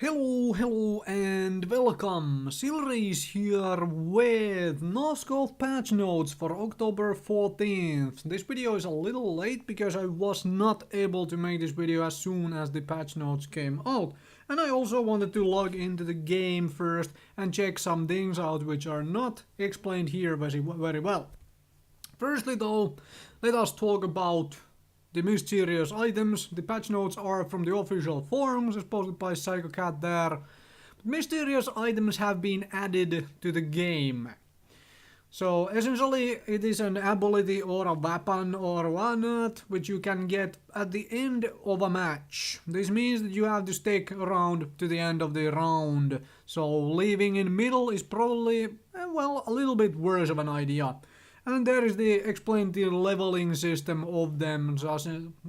Hello and welcome! Silrace here with Nosgoth patch notes for October 14th. This video is a little late because I was not able to make this video as soon as the patch notes came out. And I also wanted to log into the game first and check some things out which are not explained here very well. Firstly though, let us talk about the mysterious items. The patch notes are from the official forums, as posted by PsychoCat there. Mysterious items have been added to the game. So essentially it is an ability or a weapon or whatnot which you can get at the end of a match. This means that you have to stick around to the end of the round. So leaving in middle is probably, well, a little bit worse of an idea. And there is explained the leveling system of them. So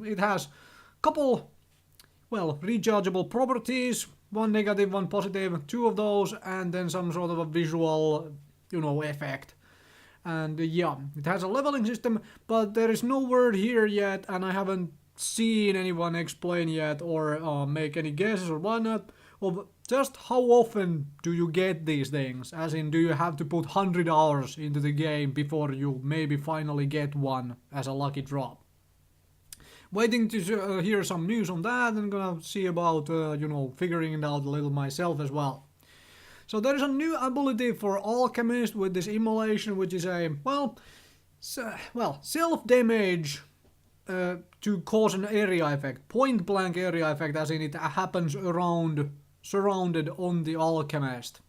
it has couple, well, rechargeable properties, one negative, one positive, two of those, and then some sort of a visual, effect. And yeah, it has a leveling system, but there is no word here yet, and I haven't seen anyone explain yet or make any guesses or whatnot of just how often do you get these things, as in do you have to put 100 hours into the game before you maybe finally get one as a lucky drop. Waiting to hear some news on that, and gonna see about, figuring it out a little myself as well. So there is a new ability for Alchemist with this immolation, which is a, self-damage to cause an area effect, point blank area effect, as in it happens surrounded on the Alchemist.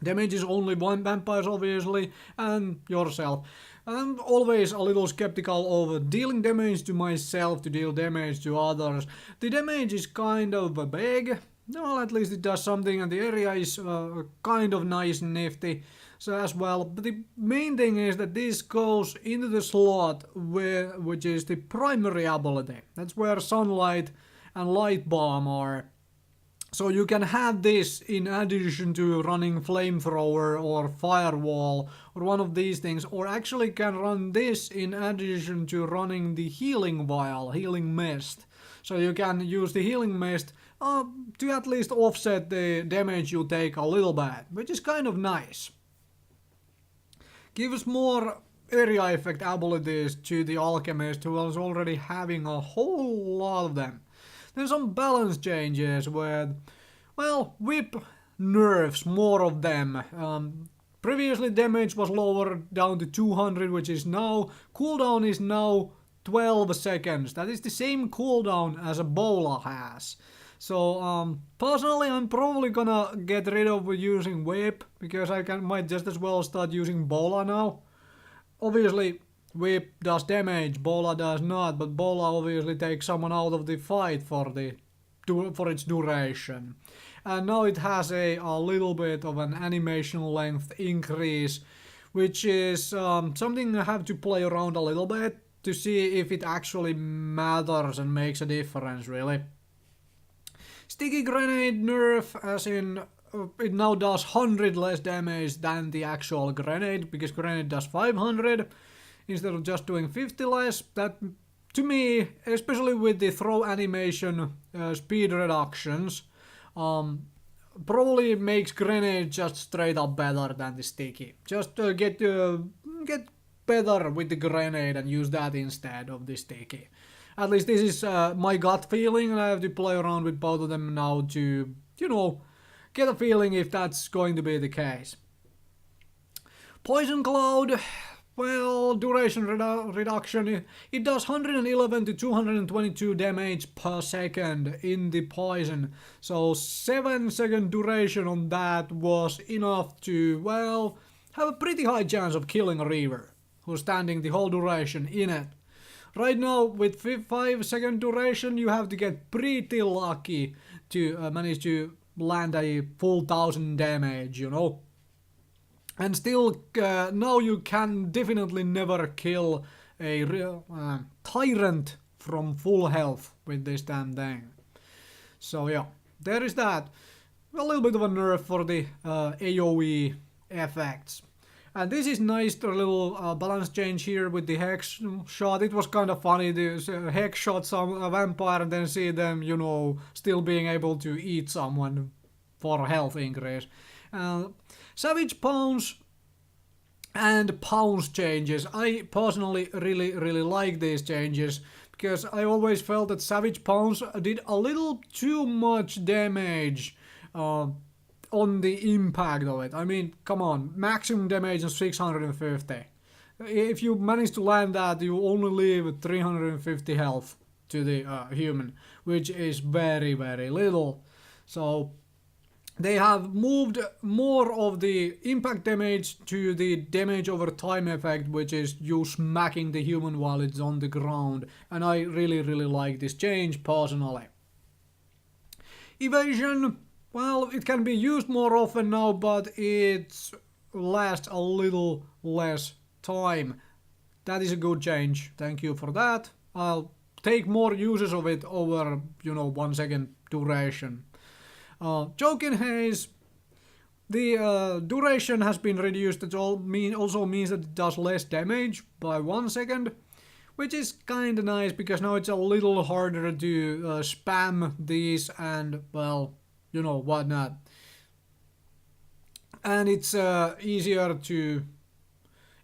Damage is only one vampires obviously, and yourself. I'm always a little skeptical of dealing damage to myself to deal damage to others. The damage is kind of big, well, at least it does something, and the area is kind of nice and nifty so as well. But the main thing is that this goes into the slot which is the primary ability. That's where sunlight and light bomb are. So you can have this in addition to running flamethrower or firewall or one of these things, or actually can run this in addition to running the healing vial, healing mist. So you can use the healing mist to at least offset the damage you take a little bit, which is kind of nice. Gives more area effect abilities to the Alchemist, who is already having a whole lot of them. There's some balance changes with, well, whip nerfs, more of them. Previously damage was lowered down to 200, which is now, cooldown is now 12 seconds. That is the same cooldown as a Bola has. So personally I'm probably gonna get rid of using whip, because I might just as well start using Bola now. Obviously whip does damage, Bola does not, but Bola obviously takes someone out of the fight for its duration. And now it has a little bit of an animation length increase, which is something I have to play around a little bit to see if it actually matters and makes a difference, really. Sticky grenade nerf, as in it now does 100 less damage than the actual grenade, because grenade does 500 instead of just doing 50 less. That, to me, especially with the throw animation speed reductions, probably makes grenade just straight up better than the sticky. Just get better with the grenade and use that instead of the sticky. At least this is my gut feeling, and I have to play around with both of them now to, get a feeling if that's going to be the case. Poison Cloud, well, duration reduction, it does 111 to 222 damage per second in the poison. So 7-second duration on that was enough to, well, have a pretty high chance of killing a Reaver who's standing the whole duration in it. Right now, with 5-second duration, you have to get pretty lucky to manage to land a full 1000 damage, And still, now you can definitely never kill a Tyrant from full health with this damn thing. So yeah, there is that. A little bit of a nerf for the AoE effects. And this is nice, the little balance change here with the hex shot. It was kind of funny, the hex shot some vampire and then see them, you know, still being able to eat someone for health increase. Savage pounce and pounce changes. I personally really like these changes, because I always felt that Savage Pounce did a little too much damage on the impact of it. I mean, come on, maximum damage is 650. If you manage to land that, you only leave 350 health to the human, which is very little. So they have moved more of the impact damage to the damage over time effect, which is you smacking the human while it's on the ground. And I really like this change personally. Evasion, well, it can be used more often now, but it lasts a little less time. That is a good change. Thank you for that. I'll take more uses of it over, you know, 1 second duration. Choking Haze, the duration has been reduced. It also means that it does less damage by 1 second, which is kinda nice, because now it's a little harder to spam these and, well, you know, whatnot. And it's easier to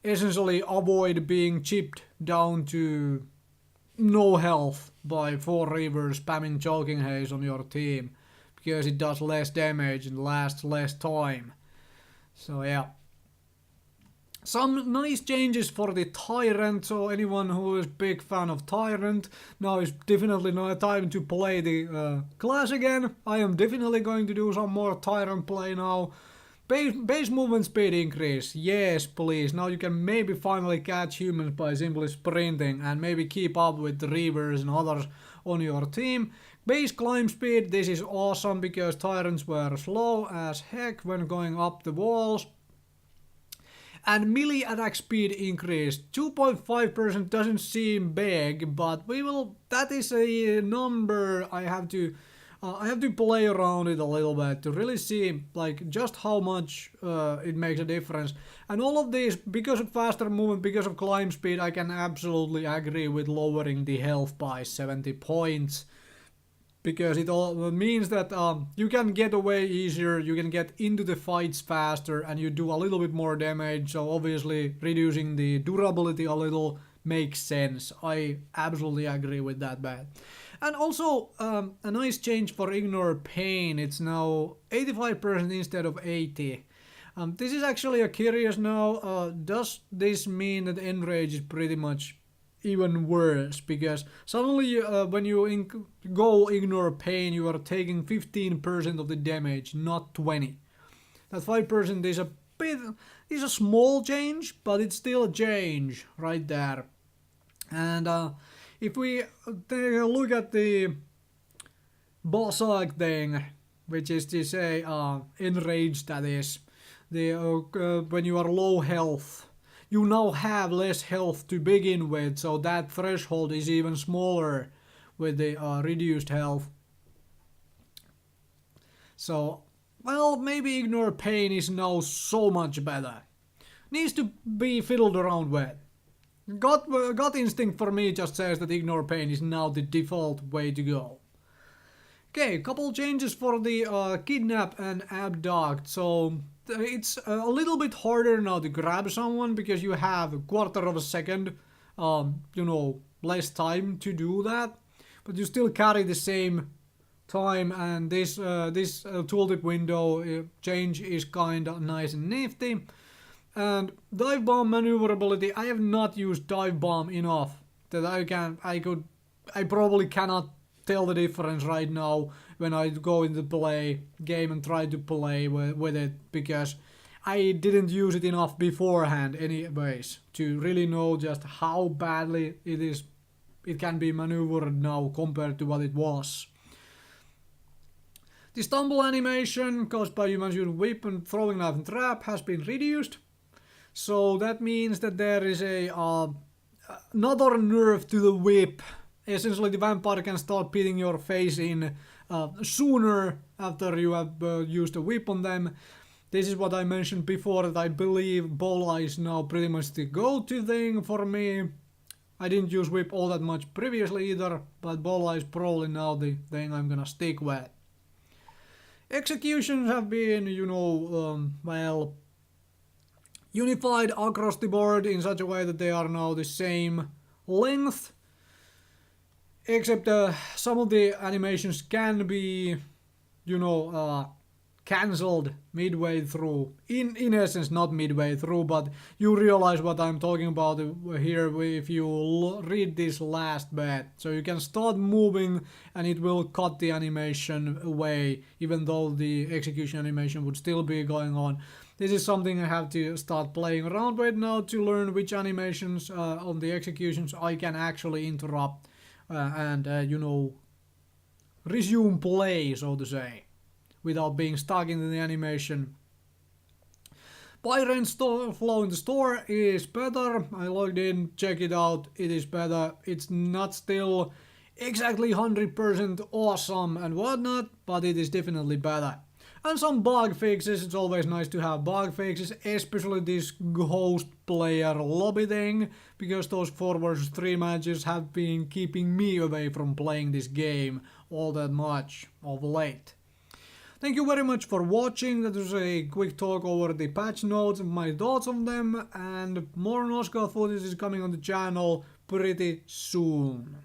essentially avoid being chipped down to no health by 4 Reavers spamming Choking Haze on your team, because it does less damage and lasts less time. So yeah. Some nice changes for the Tyrant, so anyone who is big fan of Tyrant, now is definitely not time to play the class again. I am definitely going to do some more Tyrant play now. Base movement speed increase, yes please. Now you can maybe finally catch humans by simply sprinting and maybe keep up with the Reavers and others on your team. Base climb speed, this is awesome, because Tyrants were slow as heck when going up the walls. And melee attack speed increase, 2.5% doesn't seem big, but that is a number I have to play around it a little bit to really see like just how much it makes a difference. And all of these, because of faster movement, because of climb speed, I can absolutely agree with lowering the health by 70 points. Because it all means that you can get away easier, you can get into the fights faster, and you do a little bit more damage, so obviously reducing the durability a little makes sense. I absolutely agree with that bad. And also a nice change for Ignore Pain, it's now 85% instead of 80. This is actually a curious now, does this mean that Enrage is pretty much even worse, because suddenly when you go Ignore Pain, you are taking 15% of the damage, not 20. That 5% is a small change, but it's still a change right there. And if we take a look at the Bosag thing, which is to say Enrage, that is, when you are low health, you now have less health to begin with, so that threshold is even smaller with the reduced health. So, well, maybe Ignore Pain is now so much better. Needs to be fiddled around with. Gut instinct for me just says that Ignore Pain is now the default way to go. Okay, couple changes for the kidnap and abduct. So it's a little bit harder now to grab someone, because you have a quarter of a second, you know, less time to do that, but you still carry the same time. And this tooltip window change is kind of nice and nifty. And dive bomb maneuverability, I have not used dive bomb enough that I probably cannot tell the difference right now when I go into the game and try to play with it, because I didn't use it enough beforehand anyways to really know just how badly it can be maneuvered now compared to what it was. The stumble animation caused by humans using whip and throwing knife and trap has been reduced. So that means that there is another nerf to the whip. Essentially the vampire can start beating your face in sooner after you have used a whip on them. This is what I mentioned before, that I believe Bola is now pretty much the go-to thing for me. I didn't use whip all that much previously either, but Bola is probably now the thing I'm gonna stick with. Executions have been, well, unified across the board in such a way that they are now the same length. Except some of the animations can be, cancelled midway through. In essence, not midway through, but you realize what I'm talking about here if you read this last bit. So you can start moving and it will cut the animation away, even though the execution animation would still be going on. This is something I have to start playing around with now to learn which animations on the executions I can actually interrupt and resume play, so to say, without being stuck in the animation. Tyrant flow in the store is better. I logged in, check it out, it is better. It's not still exactly 100% awesome and whatnot, but it is definitely better. And some bug fixes, it's always nice to have bug fixes, especially this host player lobby thing, because those 4 vs 3 matches have been keeping me away from playing this game all that much of late. Thank you very much for watching. That was a quick talk over the patch notes and my thoughts on them, and more Nosgoth footage is coming on the channel pretty soon.